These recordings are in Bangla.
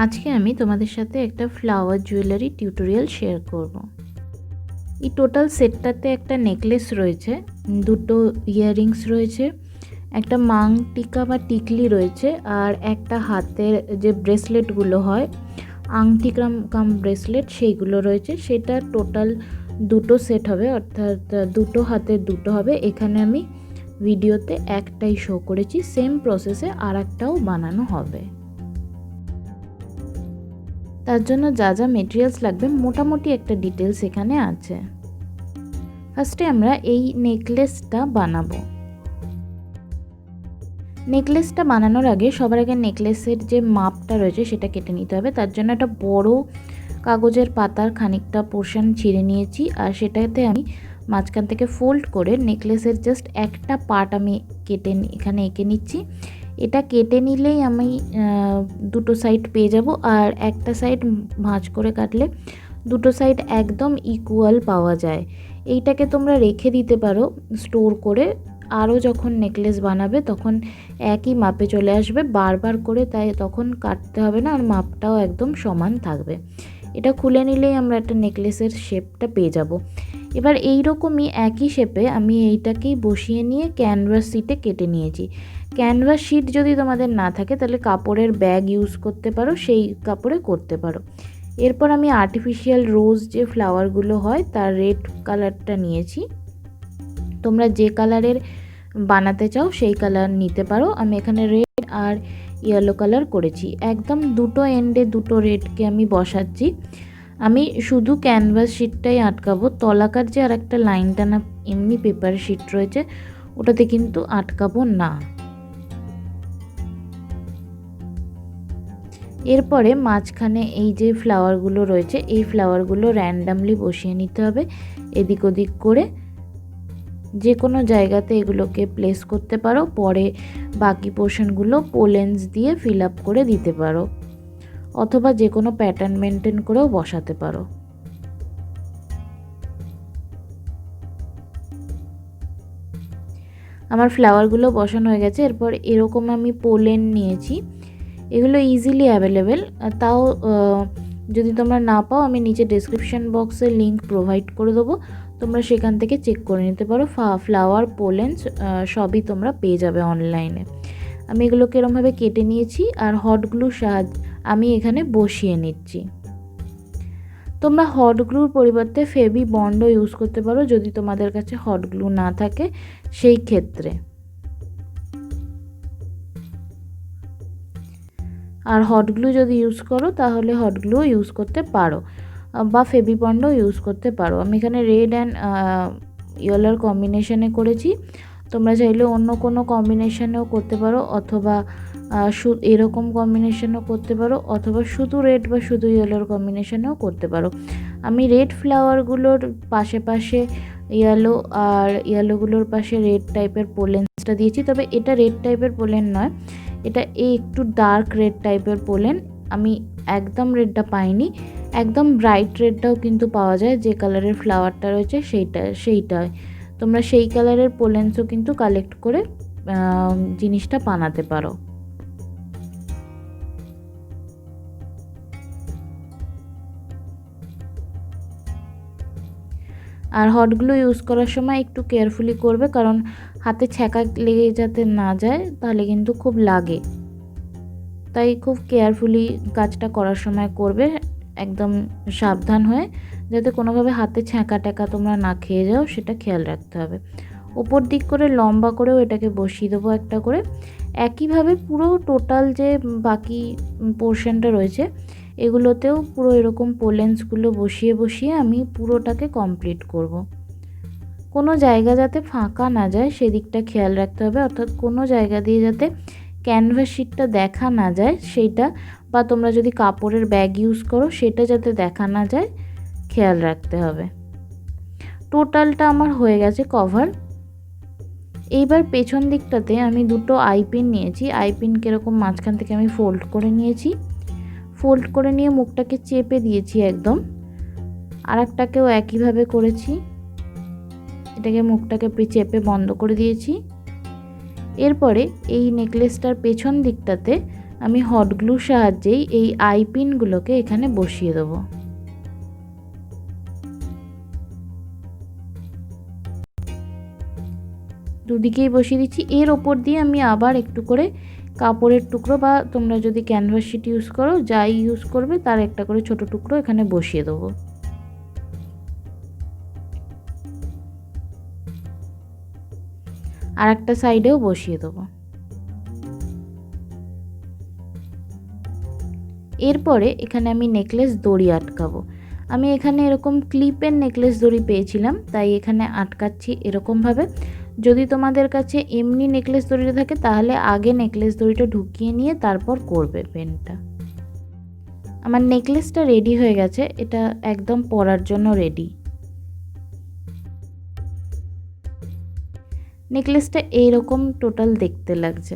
আজকে আমি তোমাদের সাথে একটা ফ্লাওয়ার জুয়েলারি টিউটোরিয়াল শেয়ার করব। এই টোটাল সেটটাতে একটা নেকলেস রয়েছে, দুটো ইয়াররিংস রয়েছে, একটা মাং টিকা বা টিকলি রয়েছে, আর একটা হাতের যে ব্রেসলেটগুলো হয় আংটি কাম ব্রেসলেট সেইগুলো রয়েছে। সেটা টোটাল দুটো সেট হবে, অর্থাৎ দুটো হাতের দুটো হবে। এখানে আমি ভিডিওতে একটাই শো করেছি, সেম প্রসেসে আর একটাও বানানো হবে। তার জন্য যা যা মেটেরিয়ালস লাগবে মোটামুটি একটা ডিটেলস এখানে আছে। ফার্স্টে আমরা এই নেকলেসটা বানাবো। নেকলেসটা বানানোর আগে সবার আগে নেকলেসের যে মাপটা রয়েছে সেটা কেটে নিতে হবে। তার জন্য একটা বড় কাগজের পাতার খানিকটা পোর্শন ছিঁড়ে নিয়েছি, আর সেটাতে আমি মাঝখান থেকে ফোল্ড করে নেকলেসের জাস্ট একটা পার্ট আমি কেটে এখানে এঁকে নিচ্ছি। এটা কেটে নিলেই আমি দুটো সাইড পেয়ে যাব, আর একটা সাইড ভাঁজ করে কাটলে দুটো সাইড একদম ইকুয়াল পাওয়া যায়। এইটাকে তোমরা রেখে দিতে পারো স্টোর করে, আরও যখন নেকলেস বানাবে তখন একই মাপে চলে আসবে, বারবার করে তাই তখন কাটতে হবে না, আর মাপটাও একদম সমান থাকবে। এটা খুলে নিলেই আমরা একটা নেকলেসের শেপটা পেয়ে যাব। এবার এই রকমই একই শেপে আমি এইটাকেই বসিয়ে নিয়ে ক্যানভাস শিটে কেটে নিয়েছি। ক্যানভাস শিট যদি তোমাদের না থাকে তাহলে কাপড়ের ব্যাগ ইউজ করতে পারো, সেই কাপড়ে করতে পারো। এরপর আমি আর্টিফিশিয়াল রোজ যে ফ্লাওয়ারগুলো হয় তার রেড কালারটা নিয়েছি। তোমরা যে কালারের বানাতে চাও সেই কালার নিতে পারো। আমি এখানে রেড আর ইয়েলো কালার করেছি। একদম দুটো এন্ডে দুটো রেডকে আমি বসাচ্ছি। আমি শুধু ক্যানভাস শিটটাই আটকাবো, তলাকার যে আর একটা লাইন টানা এমনি পেপার শিট রয়েছে ওটাতে কিন্তু আটকাবো না। এরপরে মাঝখানে এই যে ফ্লাওয়ারগুলো রয়েছে এই ফ্লাওয়ারগুলো র্যান্ডামলি বসিয়ে নিতে হবে এদিক ওদিক করে। যে কোনো জায়গাতে এগুলোকে প্লেস করতে পারো, পরে বাকি পোর্শনগুলো পোলেন্স দিয়ে ফিল আপ করে দিতে পারো, অথবা যে কোনো প্যাটার্ন মেনটেন করেও বসাতে পারো। আমার ফ্লাওয়ারগুলো বসানো হয়ে গেছে। এরপর এরকম আমি পোলেন নিয়েছি, এগুলো ইজিলি অ্যাভেলেবেল। তাও যদি তোমরা না পাও আমি নিচে ডেসক্রিপশন বক্সে লিঙ্ক প্রোভাইড করে দেবো, তোমরা সেখান থেকে চেক করে নিতে পারো। ফ্লাওয়ার পোলেন্স সবই তোমরা পেয়ে যাবে অনলাইনে। আমি এগুলোকে এরকমভাবে কেটে নিয়েছি, আর হট গ্লুর সাহায্যে আমি এখানে বসিয়ে নিচ্ছি। তোমরা হট গ্লুর পরিবর্তে ফেবি বন্ডও ইউজ করতে পারো যদি তোমাদের কাছে হট গ্লু না থাকে সেই ক্ষেত্রে। আর হট গ্লু যদি ইউজ করো তাহলে হট গ্লুও ইউজ করতে পারো, বা ফেবি বন্ডও ইউজ করতে পারো। আমি এখানে রেড অ্যান্ড ইয়েলোর কম্বিনেশনে করেছি, তোমরা চাইলে অন্য কোনো কম্বিনেশনেও করতে পারো, অথবা এরকম কম্বিনেশনও করতে পারো, অথবা শুধু রেড বা শুধু ইয়েলোর কম্বিনেশনেও করতে পারো। আমি রেড ফ্লাওয়ারগুলোর পাশে পাশে ইয়েলো, আর ইয়েলোগুলোর পাশে রেড টাইপের পোলেন্সটা দিয়েছি। তবে এটা রেড টাইপের পোলেন নয়, এটা একটু ডার্ক রেড টাইপের পোলেন। আমি একদম রেডটা পাইনি, একদম ব্রাইট রেডটাও কিন্তু পাওয়া যায়। যে কালারের ফ্লাওয়ারটা রয়েছে সেইটাই তোমরা সেই কালারের পোলেন্সও কিন্তু কালেক্ট করে জিনিসটা বানাতে পারো। আর হট গ্লু ইউজ করার সময় একটু কেয়ারফুলি করবে, কারণ হাতে ছ্যাঁকা লেগে যাতে না যায়, তাহলে কিন্তু খুব লাগে। তাই খুব কেয়ারফুলি কাজটা করার সময় করবে, একদম সাবধান হয়ে, যাতে কোনোভাবে হাতে ছ্যাঁকা ট্যাঁকা তোমরা না খেয়ে যাও সেটা খেয়াল রাখতে হবে। ওপর দিক করে লম্বা করেও এটাকে বসিয়ে দেবো একটা করে। একইভাবে পুরো টোটাল যে বাকি পোর্শনটা রয়েছে এগুলোতেও পুরো এরকম পোলেন্সগুলো বসিয়ে বসিয়ে আমি পুরোটাকে কমপ্লিট করব। কোনো জায়গা যাতে ফাঁকা না যায় সেদিকটা খেয়াল রাখতে হবে, অর্থাৎ কোনো জায়গা দিয়ে যাতে ক্যানভাস শিটটা দেখা না যায় সেইটা, বা তোমরা যদি কাপড়ের ব্যাগ ইউজ করো সেটা যাতে দেখা না যায় খেয়াল রাখতে হবে। টোটালটা আমার হয়ে গেছে কভার। এইবার পেছন দিকটাতে আমি দুটো আইপিন নিয়েছি, আইপিনকে এরকম মাঝখান থেকে আমি ফোল্ড করে নিয়েছি, ফোল্ড করে নিয়ে মুখটাকে চেপে দিয়েছি একদম। আর একটাকেও একইভাবে করেছি, এটাকে মুখটাকে চেপে বন্ধ করে দিয়েছি। এরপরে এই নেকলেসটার পেছন দিকটাতে আমি হট গ্লুর সাহায্যেই এই আই পিনগুলোকে এখানে বসিয়ে দেবো। দুদিকেই বসিয়ে দিচ্ছি। এর ওপর দিয়ে আমি আবার একটু করে কাপড়ের টুকরো বা তোমরা যদি ক্যানভাস শিট ইউজ করো, যাই ইউজ করবে তার একটা করে ছোট টুকরো এখানে বসিয়ে দেবো। আর একটা সাইডেও বসিয়ে দেবো। এরপরে এখানে আমি নেকলেস দড়ি আটকাবো। আমি এখানে এরকম ক্লিপের নেকলেস দড়ি পেয়েছিলাম, তাই এখানে আটকাচ্ছি এরকমভাবে। যদি তোমাদের কাছে এমনি নেকলেস দড়িটা থাকে তাহলে আগে নেকলেস দড়িটা ঢুকিয়ে নিয়ে তারপর করবে পেনটা। আমার নেকলেসটা রেডি হয়ে গেছে, এটা একদম পরার জন্য রেডি। নেকলেসটা এইরকম টোটাল দেখতে লাগছে।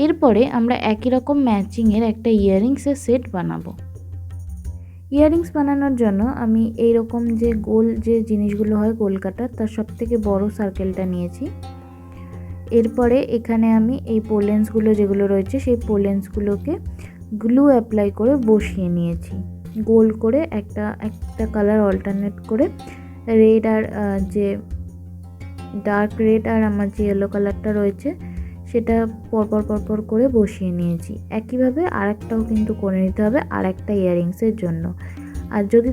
এরপরে আমরা একই রকম ম্যাচিংয়ের একটা ইয়াররিংসের সেট বানাবো। ইয়াররিংস বানানোর জন্য আমি এই রকম যে গোল যে জিনিসগুলো হয় গোল কাটার, তার সবথেকে বড় সার্কেলটা নিয়েছি। এরপরে এখানে আমি এই পোলেন্সগুলো যেগুলো রয়েছে সেই পোলেন্সগুলোকে গ্লু অ্যাপ্লাই করে বসিয়ে নিয়েছি। গোল করে একটা কালার অল্টারনেট করে রেড আর যে ডার্ক রেড আর আমার যে ইয়েলো কালারটা রয়েছে সেটা পরপর করে বসিয়ে নিয়েছি। একইভাবে আরেকটাও কিন্তু করে নিতে হবে আরেকটা ইয়াররিংসের জন্য। আর যদি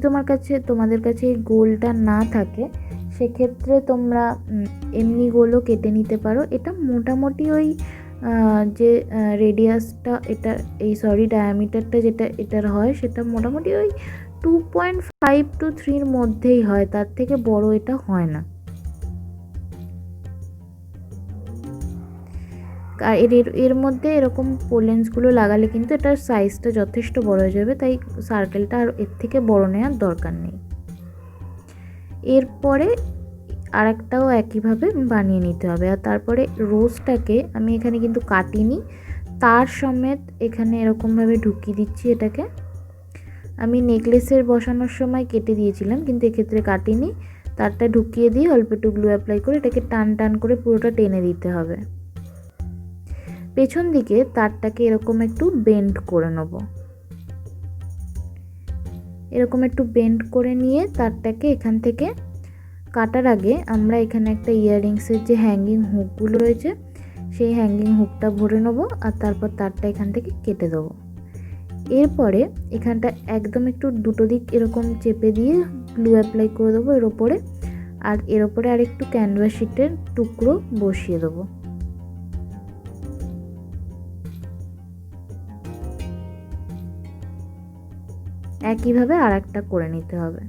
তোমাদের কাছে এই গোলটা না থাকে সেক্ষেত্রে তোমরা এমনি গোলও কেটে নিতে পারো। এটা মোটামুটি ওই যে রেডিয়াসটা ডায়ামিটারটা যেটা এটার হয় সেটা মোটামুটি ওই 2.5 to 3 মধ্যেই হয়, তার থেকে বড় এটা হয় না। আর এর মধ্যে এরকম পোলেন্সগুলো লাগালে কিন্তু এটার সাইজটা যথেষ্ট বড় হয়ে যাবে, তাই সার্কেলটা আর এর থেকে বড় নেওয়ার দরকার নেই। এরপরে আরেকটাও একইভাবে বানিয়ে নিতে হবে। আর তারপরে রোজটাকে আমি এখানে কিন্তু কাটিনি, তার সমেত এখানে এরকমভাবে ঢুকিয়ে দিচ্ছি। এটাকে আমি নেকলেসের বসানোর সময় কেটে দিয়েছিলাম, কিন্তু এক্ষেত্রে কাটিনি। তারটা ঢুকিয়ে দিয়ে অল্প একটু গ্লু অ্যাপ্লাই করে এটাকে টান করে পুরোটা টেনে দিতে হবে। পেছন দিকে তারটাকে এরকম একটু বেন্ড করে নেব। এরকম একটু বেন্ড করে নিয়ে তারটাকে এখান থেকে কাটার আগে আমরা এখানে একটা ইয়াররিংসের যে হ্যাঙ্গিং হুকগুলো রয়েছে সেই হ্যাঙ্গিং হুকটা ভরে নেব, আর তারপর তারটা এখান থেকে কেটে দেবো। এরপরে এখানটা একদম একটু দুটো দিক এরকম চেপে দিয়ে গ্লু অ্যাপ্লাই করে দেবো এর ওপরে, আর এর ওপরে আর একটু ক্যানভাস শিটের টুকরো বসিয়ে দেবো। একইভাবে আর একটা করে নিতে হবে।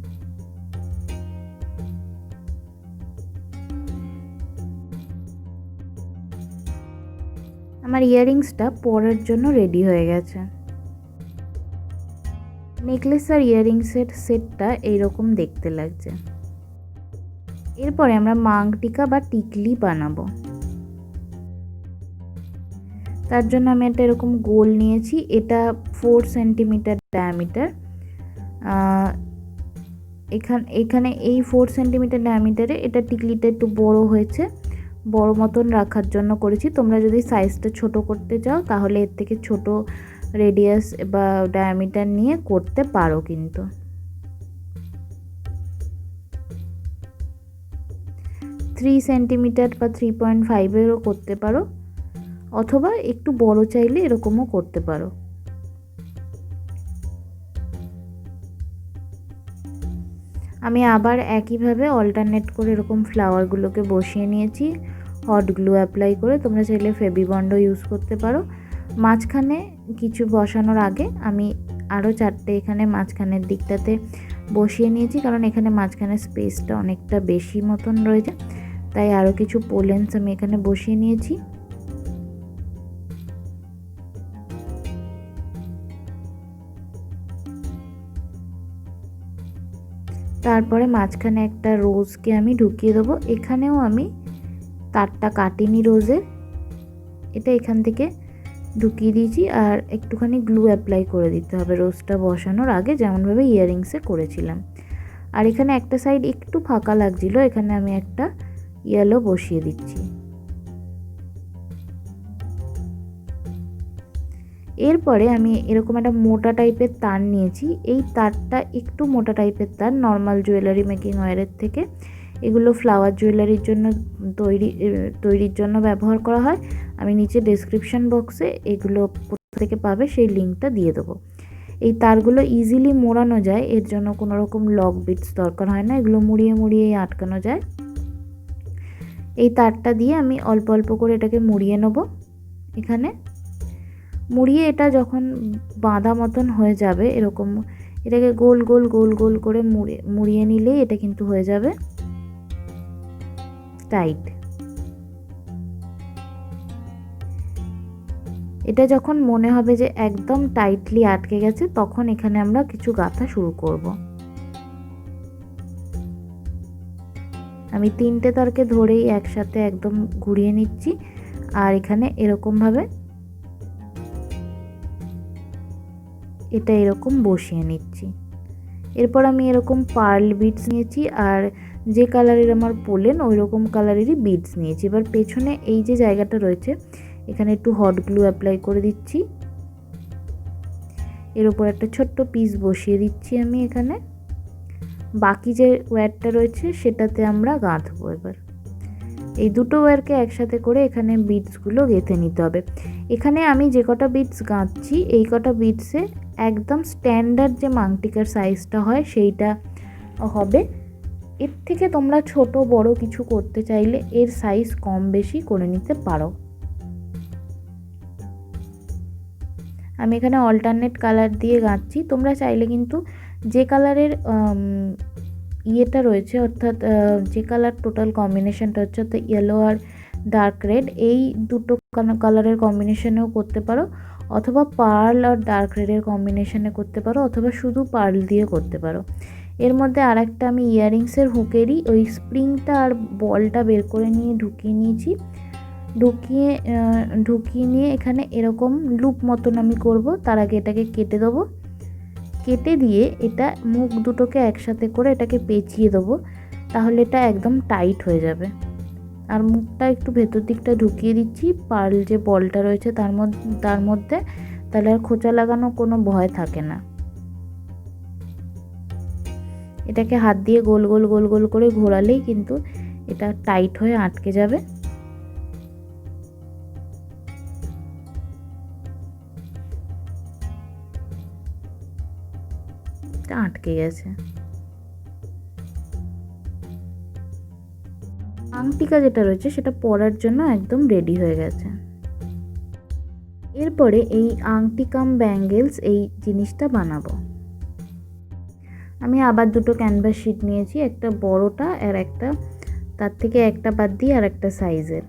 আমার ইয়াররিংসটা পরার জন্য রেডি হয়ে গেছে। নেকলেস আর ইয়াররিংসের সেটটা এইরকম দেখতে লাগছে। এরপরে আমরা মাংটিকা বা টিকলি বানাবো। তার জন্য আমি একটা এরকম গোল নিয়েছি, এটা 4 সেন্টিমিটার ডায়ামিটার। এখানে এই 4 সেন্টিমিটার ডায়ামিটারে এটা টিকলিটা একটু বড় হয়েছে, বড় মতন রাখার জন্য করেছি। তোমরা যদি সাইজটা ছোট করতে চাও তাহলে এর থেকে ছোট রেডিয়াস বা ডায়ামিটার নিয়ে করতে পারো, কিন্তু 3 সেন্টিমিটার বা 3.5-এরও করতে পারো, অথবা একটু বড় চাইলে এরকমও করতে পারো। আমি আবার একইভাবে অল্টারনেট করে এরকম ফ্লাওয়ারগুলোকে বসিয়ে নিয়েছি হট গ্লু অ্যাপ্লাই করে। তোমরা চাইলে ফেভিবন্ডও ইউজ করতে পারো। মাঝখানে কিছু বসানোর আগে আমি আরও 4টে এখানে মাঝখানের দিকটাতে বসিয়ে নিয়েছি, কারণ এখানে মাঝখানে স্পেসটা অনেকটা বেশি মতন রয়েছে, তাই আরও কিছু পোলেন্স আমি এখানে বসিয়ে নিয়েছি। তারপরে মাঝখানে একটা রোজকে আমি ঢুকিয়ে দেবো। এখানেও আমি তারটা কাটিনি রোজের, এটা এখান থেকে ঢুকিয়ে দিয়েছি। আর একটুখানি গ্লু অ্যাপ্লাই করে দিতে হবে রোজটা বসানোর আগে, যেমনভাবে ইয়াররিংসে করেছিলাম। আর এখানে একটা সাইড একটু ফাঁকা লাগছিল, এখানে আমি একটা ইয়েলো বসিয়ে দিচ্ছি। এরপরে আমি এরকম একটা মোটা টাইপের তার নিয়েছি। এই তারটা একটু মোটা টাইপের তার, নর্মাল জুয়েলারি মেকিং ওয়্যারের থেকে। এগুলো ফ্লাওয়ার জুয়েলারির জন্য তৈরির জন্য ব্যবহার করা হয়। আমি নিচে ডেসক্রিপশন বক্সে এগুলো কোথা থেকে পাবে সেই লিঙ্কটা দিয়ে দেবো। এই তারগুলো ইজিলি মোড়ানো যায়, এর জন্য কোনো রকম লক বিটস দরকার হয় না, এগুলো মুড়িয়ে মুড়িয়েই আটকানো যায়। এই তারটা দিয়ে আমি অল্প অল্প করে এটাকে মুড়িয়ে নেব। এখানে মুড়িয়ে এটা যখন বাঁধা মতন হয়ে যাবে, এরকম এটাকে গোল গোল গোল গোল করে মুড়িয়ে নিলেই এটা কিন্তু হয়ে যাবে টাইট। এটা যখন মনে হবে যে একদম টাইটলি আটকে গেছে, তখন এখানে আমরা কিছু গাঁথা শুরু করব। আমি 3টে তারকে ধরেই একসাথে একদম ঘুরিয়ে নিচ্ছি, আর এখানে এরকমভাবে এটা এরকম বসিয়ে নিচ্ছি। এরপর আমি এরকম পার্ল বিডস নিয়েছি, আর যে কালারের আমার পোলেন ওই রকম কালারেরই বিডস নিয়েছি। এবার পেছনে এই যে জায়গাটা রয়েছে, এখানে একটু হট গ্লু অ্যাপ্লাই করে দিচ্ছি। এর উপর একটা ছোট্ট পিস বসিয়ে দিচ্ছি আমি এখানে। বাকি যে ওয়্যারটা রয়েছে সেটাতে আমরা গাঁথবো। এবার এই দুটো ওয়্যারকে একসাথে করে এখানে বিডসগুলো গেঁথে নিতে হবে। এখানে আমি যে কটা বিডস গাঁথছি, এই কটা বিডসে একদম স্ট্যান্ডার্ড যে মাংটিকার সাইজটা হয় সেইটা হবে। এর থেকে তোমরা ছোট বড় কিছু করতে চাইলে এর সাইজ কম বেশি করে নিতে পারো। আমি এখানে অল্টারনেট কালার দিয়ে গাঁথছি, তোমরা চাইলে কিন্তু যে কালারের ইয়েটা রয়েছে, অর্থাৎ যে কালার টোটাল কম্বিনেশনটা হচ্ছে, অর্থাৎ ইয়েলো আর ডার্ক রেড, এই দুটো কালারের কম্বিনেশনেও করতে পারো, অথবা পার্ল আর ডার্ক রেডের কম্বিনেশনে করতে পারো, অথবা শুধু পার্ল দিয়ে করতে পারো। এর মধ্যে আর একটা আমি ইয়াররিংসের হুকেরই ওই স্প্রিংটা আর বলটা বের করে নিয়ে ঢুকিয়ে নিয়েছি। ঢুকিয়ে নিয়ে এখানে এরকম লুপ মতন আমি করব। তার আগে এটাকে কেটে দেবো। কেটে দিয়ে এটা মুখ দুটোকে একসাথে করে এটাকে পেঁচিয়ে দেবো, তাহলে এটা একদম টাইট হয়ে যাবে। আর মুখটা একটু ভেতর দিকটা ঢুকিয়ে দিচ্ছি পার্ল যে বলটা রয়েছে তার মধ্যে, তাহলে আর খোঁচা লাগানো কোনো ভয় থাকে না। এটাকে হাত দিয়ে গোল গোল গোল গোল করে ঘোরালেই কিন্তু এটা টাইট হয়ে আটকে যাবে। আটকে গেছে। আংটিকা যেটা রয়েছে সেটা পরার জন্য একদম রেডি হয়ে গেছে। এরপরে এই আংটি কাম ব্যাঙ্গেলস এই জিনিসটা বানাবো। আমি আবার দুটো ক্যানভাস শিট নিয়েছি, একটা বড়টা আর একটা তার থেকে একটা বাদ দিয়ে আর একটা সাইজের।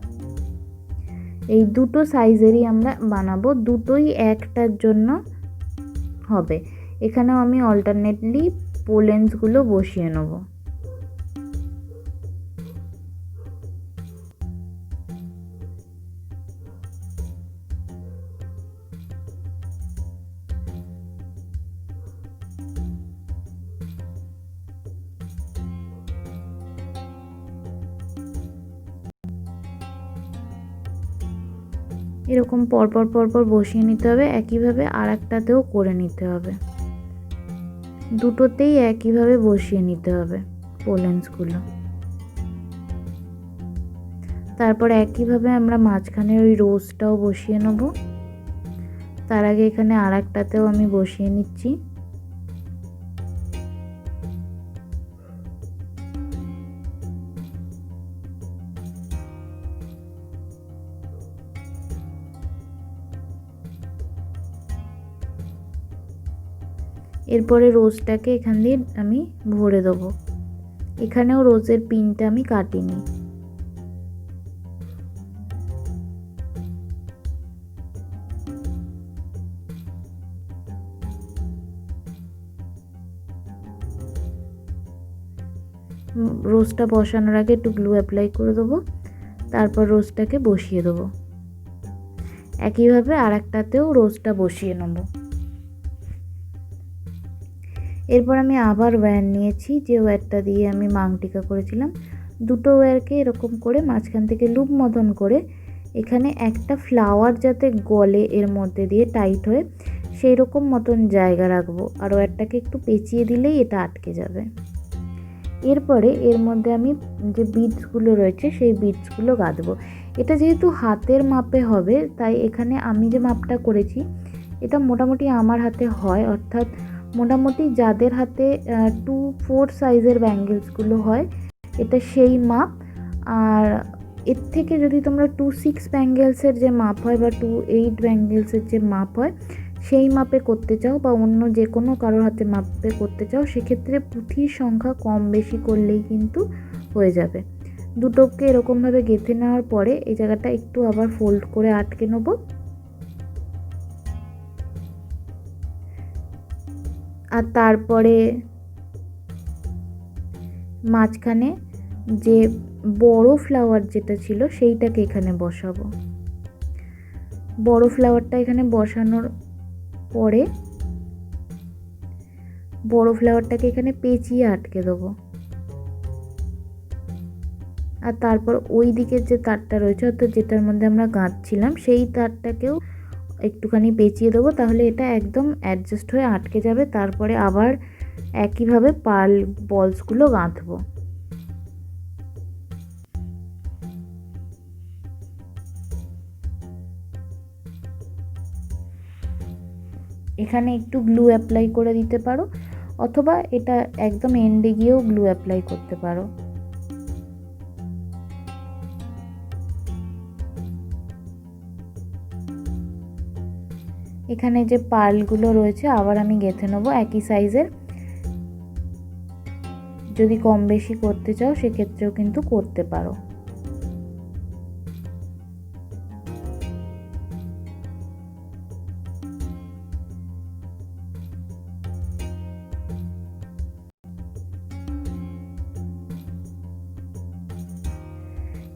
এই দুটো সাইজেরই আমরা বানাবো, দুটোই একটার জন্য হবে। এখানেও আমি অল্টারনেটলি পোলেন্সগুলো বসিয়ে নেব। এরকম পরপর পরপর বসিয়ে নিতে হবে, একইভাবে আর একটাতেও করে নিতে হবে। দুটোতেই একইভাবে বসিয়ে নিতে হবে পোলেন্সগুলো। তারপর একইভাবে আমরা মাঝখানে ওই রোজটাও বসিয়ে নেব। তার আগে এখানে আর একটাতেও আমি বসিয়ে নিচ্ছি। এরপরে রোজটাকে এখান দিয়ে আমি ভরে দেবো। এখানেও রোজের পিনটা আমি কাটিনি। রোজটা বসানোর আগে একটু গ্লু অ্যাপ্লাই করে দেবো, তারপর রোজটাকে বসিয়ে দেবো। একইভাবে আর একটাতেও রোজটা বসিয়ে নেব। এরপর আমি আবার ওয়্যার নিয়েছি, যে ওয়্যারটা দিয়ে আমি মাংটিকা করেছিলাম। দুটো ওয়্যারকে এরকম করে মাঝখান থেকে লুপ মতন করে এখানে একটা ফ্লাওয়ার যাতে গলে এর মধ্যে দিয়ে টাইট হয়ে সেই রকম মতন জায়গা রাখবো, আর ওয়্যারটাকে একটু পেঁচিয়ে দিলেই এটা আটকে যাবে। এরপরে এর মধ্যে আমি যে বিটসগুলো রয়েছে সেই বিটসগুলো গাঁথবো। এটা যেহেতু হাতের মাপে হবে তাই এখানে আমি যে মাপটা করেছি এটা মোটামুটি আমার হাতে হয়, অর্থাৎ মোটামুটি যাদের হাতে 2-4 সাইজের ব্যাঙ্গেলসগুলো হয় এটা সেই মাপ। আর এর থেকে যদি তোমরা 2-6 ব্যাঙ্গেলসের যে মাপ হয় বা 2-8 ব্যাঙ্গেলসের যে মাপ হয় সেই মাপে করতে চাও বা অন্য যে কোনো কারোর হাতে মাপে করতে চাও, সেক্ষেত্রে পুঁথির সংখ্যা কম বেশি করলেই কিন্তু হয়ে যাবে। দুটোকে এরকমভাবে গেঁথে নেওয়ার পরে এই জায়গাটা একটু আবার ফোল্ড করে আটকে নেব। আর তারপরে মাঝখানে যে বড় ফ্লাওয়ার যেটা ছিল সেইটাকে এখানে বসাবো। বড় ফ্লাওয়ারটা এখানে বসানোর পরে বড় ফ্লাওয়ারটাকে এখানে পেঁচিয়ে আটকে দেবো। আর তারপর ওই দিকের যে তারটা রয়েছে অর্থাৎ যেটার মধ্যে আমরা গাঁথছিলাম সেই তারটাকেও একটুখানি পেঁচিয়ে দেবো, তাহলে এটা একদম অ্যাডজাস্ট হয়ে আটকে যাবে। তারপরে আবার একইভাবে পার্ল বলসগুলো গাঁথবো। এখানে একটু গ্লু অ্যাপ্লাই করে দিতে পারো, অথবা এটা একদম এন্ডে গিয়েও গ্লু অ্যাপ্লাই করতে পারো। এখানে যে পার্লগুলো রয়েছে আবার আমি গেঁথে নেবো একই সাইজের। যদি কম বেশি করতে চাও সেক্ষেত্রেও কিন্তু করতে পারো।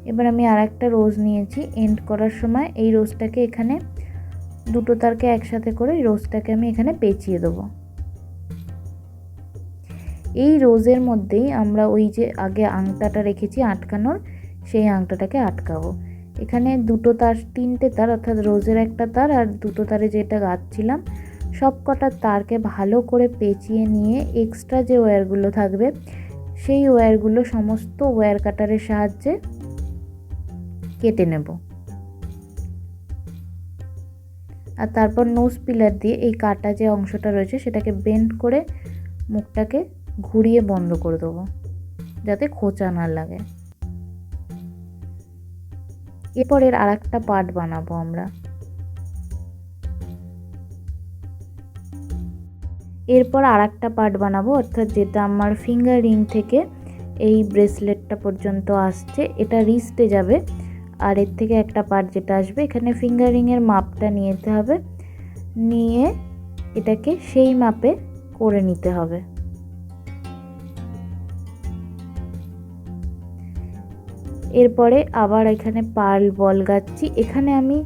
এবার আমি আর একটা রোজ নিয়েছি। এন্ড করার সময় এই রোজটাকে এখানে দুটো তারকে একসাথে করে এই রোজটাকে আমি এখানে পেঁচিয়ে দেবো। এই রোজের মধ্যেই আমরা ওই যে আগে আংটাটা রেখেছি আটকানোর, সেই আংটাটাকে আটকাবো। এখানে দুটো তার, তিনটে তার অর্থাৎ রোজের একটা তার আর দুটো তারে যেটা গাঁথছিলাম সব কটা তারকে ভালো করে পেঁচিয়ে নিয়ে এক্সট্রা যে ওয়্যারগুলো থাকবে সেই ওয়্যারগুলো সমস্ত ওয়্যার কাটারের সাহায্যে কেটে নেব। আর তারপর নোজ পিলার দিয়ে এই কাটা যে অংশটা রয়েছে সেটাকে বেন্ড করে মুখটাকে ঘুরিয়ে বন্ধ করে দেবো যাতে খোঁচা না লাগে। এরপর এর আর একটা পার্ট বানাবো আমরা। এরপর আর একটা পার্ট বানাবো অর্থাৎ যেটা আমার ফিঙ্গার রিং থেকে এই ব্রেসলেটটা পর্যন্ত আসছে, এটা রিস্টে যাবে। আর এর থেকে একটা পার্ট যেটা আসবে এখানে ফিঙ্গার রিংয়ের মাপটা নিতে হবে, নিয়ে এটাকে সেই মাপে করে নিতে হবে। এরপরে আবার এখানে পার্ল বল গাচ্ছি। এখানে আমি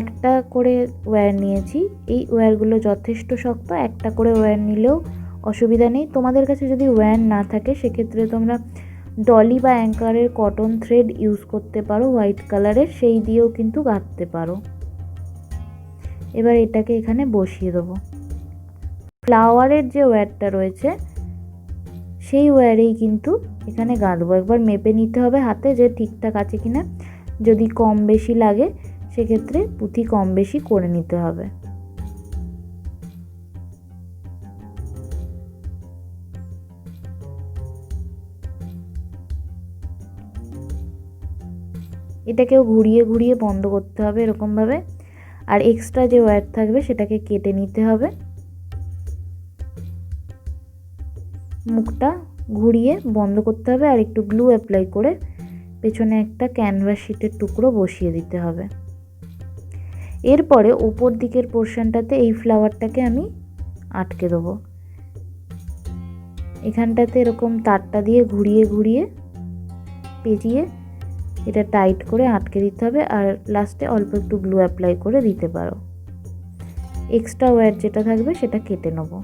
একটা করে ওয়্যার নিয়েছি। এই ওয়্যারগুলো যথেষ্ট শক্ত, একটা করে ওয়্যার নিলেও অসুবিধা নেই। তোমাদের কাছে যদি ওয়্যার না থাকে সেক্ষেত্রে তোমরা ডলি বা অ্যাঙ্কারের কটন থ্রেড ইউজ করতে পারো হোয়াইট কালারের, সেই দিয়েও কিন্তু গাঁথতে পারো। এবার এটাকে এখানে বসিয়ে দেবো। ফ্লাওয়ারের যে ওয়্যারটা রয়েছে সেই ওয়্যারেই কিন্তু এখানে গাঁথবো। একবার মেপে নিতে হবে হাতে যে ঠিকঠাক আছে কিনা, যদি কম বেশি লাগে সেক্ষেত্রে পুঁথি কম বেশি করে নিতে হবে। এটাকেও ঘুরিয়ে ঘুরিয়ে বন্ধ করতে হবে এরকমভাবে। আর এক্সট্রা যে ওয়্যার থাকবে সেটাকে কেটে নিতে হবে। মুখটা ঘুরিয়ে বন্ধ করতে হবে আর একটু গ্লু অ্যাপ্লাই করে পেছনে একটা ক্যানভাস শিটের টুকরো বসিয়ে দিতে হবে। এরপরে ওপর দিকের পোর্শনটাতে এই ফ্লাওয়ারটাকে আমি আটকে দেবো। এখানটাতে এরকম তারটা দিয়ে ঘুরিয়ে ঘুরিয়ে পেঁচিয়ে এটা টাইট করে আটকে দিতে হবে। আর লাস্টে অল্প একটু গ্লু অ্যাপ্লাই করে দিতে পারো। এক্সট্রা ওয়্যার যেটা থাকবে সেটা কেটে নেবো।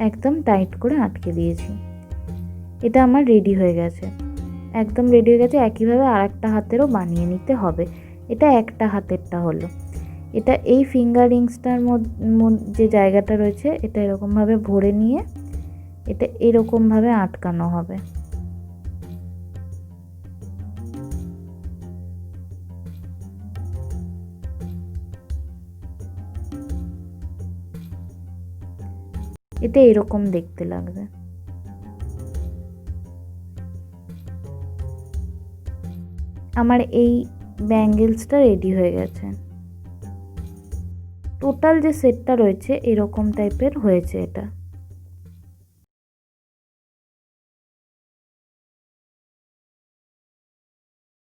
একদম টাইট করে আটকে দিয়েছি। এটা আমার রেডি হয়ে গেছে, একদম রেডি হয়ে গেছে। একইভাবে আরেকটা হাতেরও বানিয়ে নিতে হবে। এটা একটা হাতেরটা হলো। এটা এই ফিঙ্গার রিংসটার যে জায়গাটা রয়েছে এটা এরকমভাবে ভরে নিয়ে এটা এরকমভাবে আটকানো হবে। এটা এরকম দেখতে লাগবে। আমার এই ব্যাঙ্গেলসটা রেডি হয়ে গেছে। টোটাল যে সেটটা রয়েছে এরকম টাইপের হয়েছে এটা।